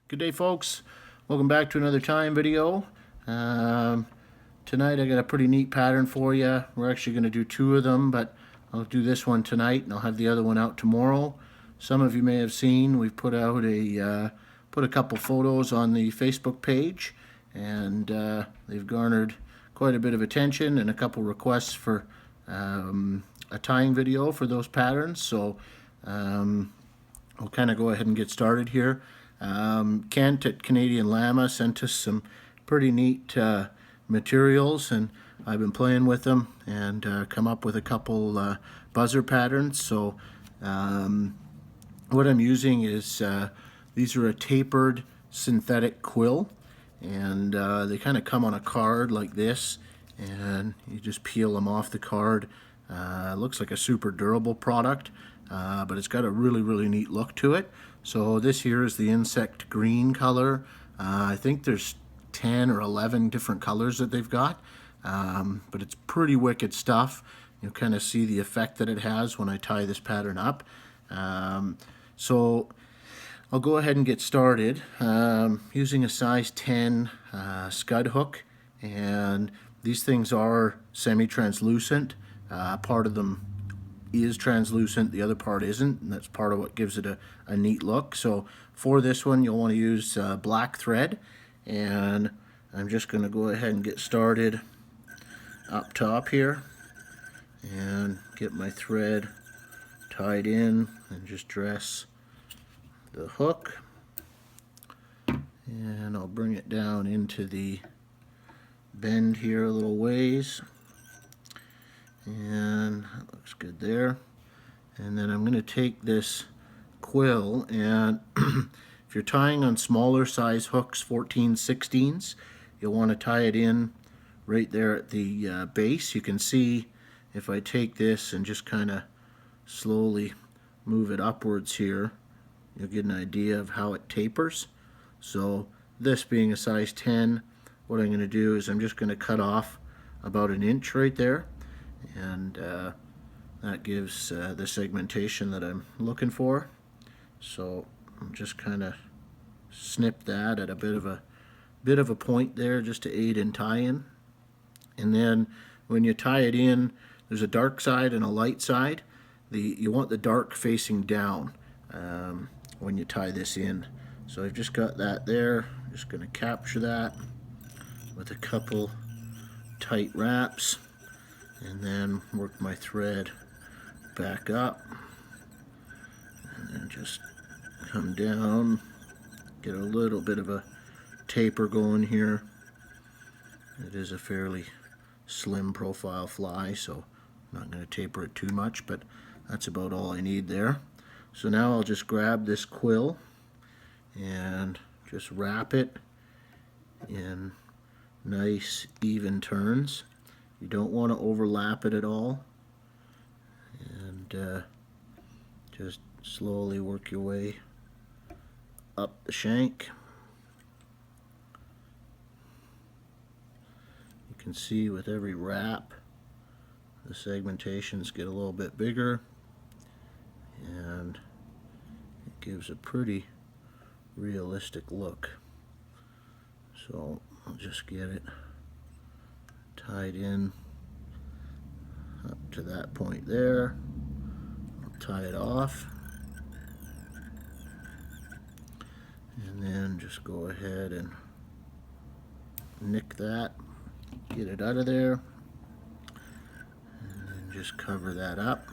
Good day, folks. Welcome back to another time video. Tonight I got a pretty neat pattern for you. We're actually going to do two of them, but I'll do this one tonight and I'll have the other one out tomorrow. Some of you may have seen we've put out put a couple photos on the Facebook page, and they've garnered quite a bit of attention and a couple requests for a tying video for those patterns. So I'll kind of go ahead and get started here. Kent at Canadian Llama sent us some pretty neat materials, and I've been playing with them and come up with a couple buzzer patterns. So what I'm using is these are a tapered synthetic quill, and they kind of come on a card like this, and you just peel them off the card. Looks like a super durable product, but it's got a really neat look to it. So this here is the insect green color. I think there's 10 or 11 different colors that they've got, but it's pretty wicked stuff. You'll kind of see the effect that it has when I tie this pattern up. So I'll go ahead and get started using a size 10 scud hook, and these things are semi-translucent. Part of them is translucent, the other part isn't, and that's part of what gives it a neat look. So for this one you'll want to use black thread, and I'm just going to go ahead and get started up top here and get my thread tied in and just dress the hook, and I'll bring it down into the bend here a little ways, and that looks good there. And then I'm going to take this quill, and if you're tying on smaller size hooks, 14/16s, you'll want to tie it in right there at the base. You can see if I take this and just kind of slowly move it upwards here, you'll get an idea of how it tapers. So this being a size 10, what I'm going to do is I'm just going to cut off about an inch right there, and that gives the segmentation that I'm looking for. So I'm just kind of snip that at a bit of a point there, just to aid in tie-in. And then when you tie it in, there's a dark side and a light side. You want the dark facing down when you tie this in. So I've just got that there. I'm just going to capture that with a couple tight wraps, and then work my thread back up, and then just come down, get a little bit of a taper going here. It is a fairly slim profile fly, so I'm not going to taper it too much, but that's about all I need there. So now I'll just grab this quill and just wrap it in nice even turns. You don't want to overlap it at all, and just slowly work your way up the shank. You can see with every wrap the segmentations get a little bit bigger, and it gives a pretty realistic look. So I'll just get it tied in up to that point there. I'll tie it off, and then just go ahead and nick that, get it out of there, and then just cover that up.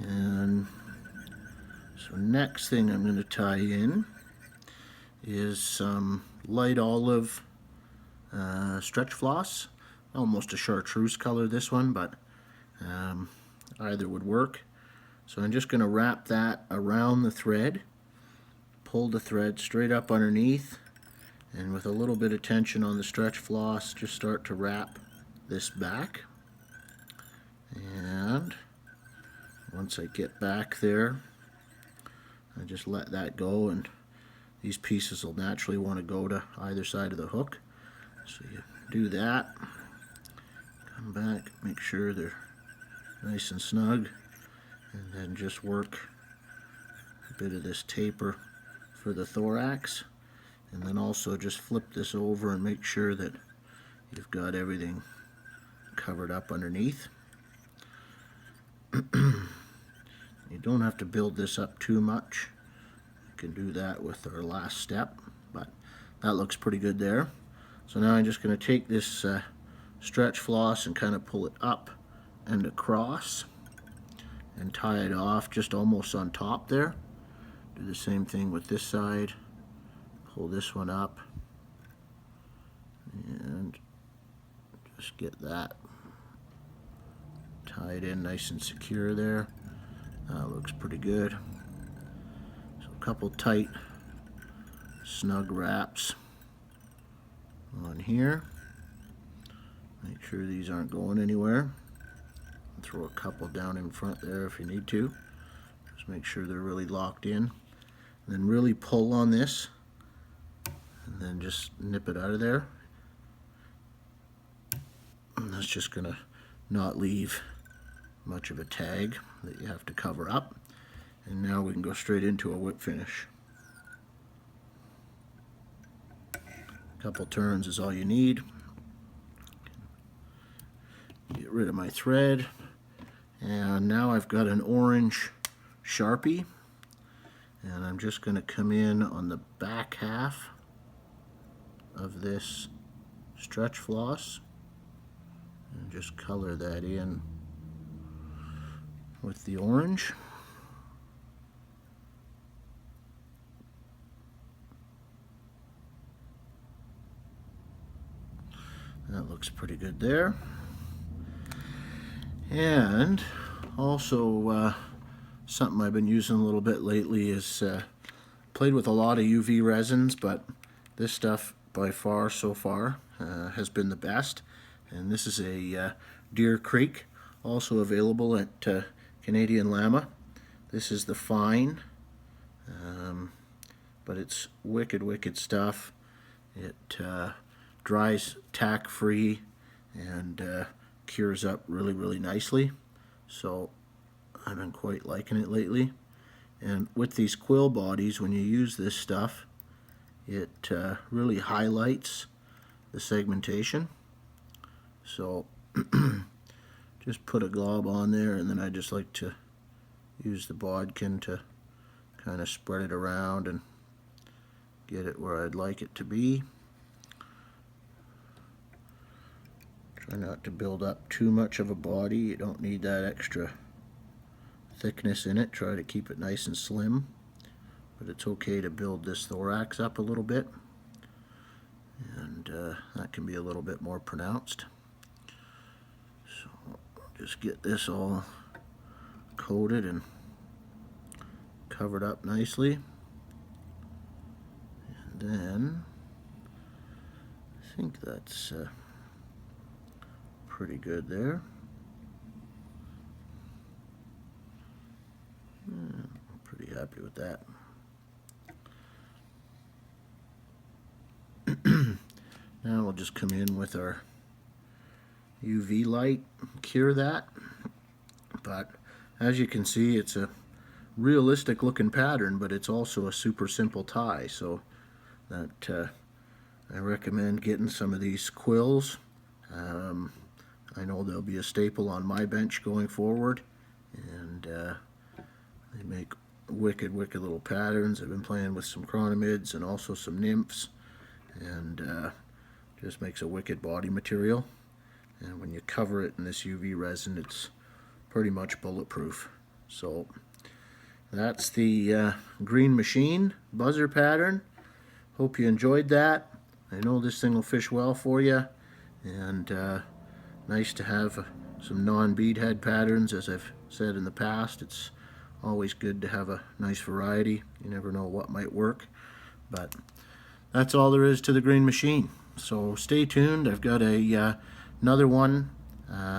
And so next thing I'm going to tie in is some light olive stretch floss, almost a chartreuse color this one, but either would work. So I'm just going to wrap that around the thread, pull the thread straight up underneath, and with a little bit of tension on the stretch floss, just start to wrap this back. And once I get back there, I just let that go, and these pieces will naturally want to go to either side of the hook. So you do that, come back, make sure they're nice and snug, and then just work bit of this taper for the thorax, and then also just flip this over and make sure that you've got everything covered up underneath. You don't have to build this up too much. You can do that with our last step, but that looks pretty good there. So now I'm just going to take this stretch floss and kind of pull it up and across and tie it off just almost on top there. Do the same thing with this side. Pull this one up and just get that tied in nice and secure there. That looks pretty good. So a couple tight, snug wraps on here. Make sure these aren't going anywhere. Throw a couple down in front there if you need to. Just make sure they're really locked in. And then really pull on this, and then just nip it out of there. And that's just gonna not leave much of a tag that you have to cover up. And now we can go straight into a whip finish. A couple turns is all you need. Get rid of my thread, and now I've got an orange Sharpie, and I'm just going to come in on the back half of this stretch floss and just color that in with the orange. That looks pretty good there. And also something I've been using a little bit lately is played with a lot of UV resins, but this stuff by far so far has been the best. And this is a Deer Creek, also available at Canadian Llama. This is the fine, but it's wicked stuff. It dries tack free and cures up really nicely. So I've been quite liking it lately. And with these quill bodies, when you use this stuff, it really highlights the segmentation. So just put a glob on there, and then I just like to use the bodkin to kind of spread it around and get it where I'd like it to be. Try not to build up too much of a body. You don't need that extra thickness in it. Try to keep it nice and slim, but it's okay to build this thorax up a little bit, and that can be a little bit more pronounced. So just get this all coated and covered up nicely, and then I think that's pretty good there. I'm pretty happy with that. Now we'll just come in with our UV light, cure that. But as you can see, it's a realistic looking pattern, but it's also a super simple tie. So that I recommend getting some of these quills. I know they'll be a staple on my bench going forward, and they make wicked little patterns. I've been playing with some chironomids and also some nymphs, and just makes a wicked body material. And when you cover it in this UV resin, it's pretty much bulletproof. So that's the Green Machine buzzer pattern. Hope you enjoyed that. I know this thing will fish well for you, and nice to have some non-bead head patterns. As I've said in the past, it's always good to have a nice variety. You never know what might work, but that's all there is to the Green Machine. So stay tuned. I've got another one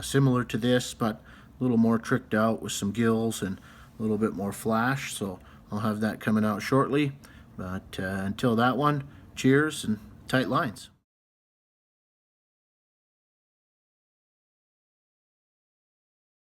similar to this, but a little more tricked out with some gills and a little bit more flash. So I'll have that coming out shortly. But until that one, cheers and tight lines.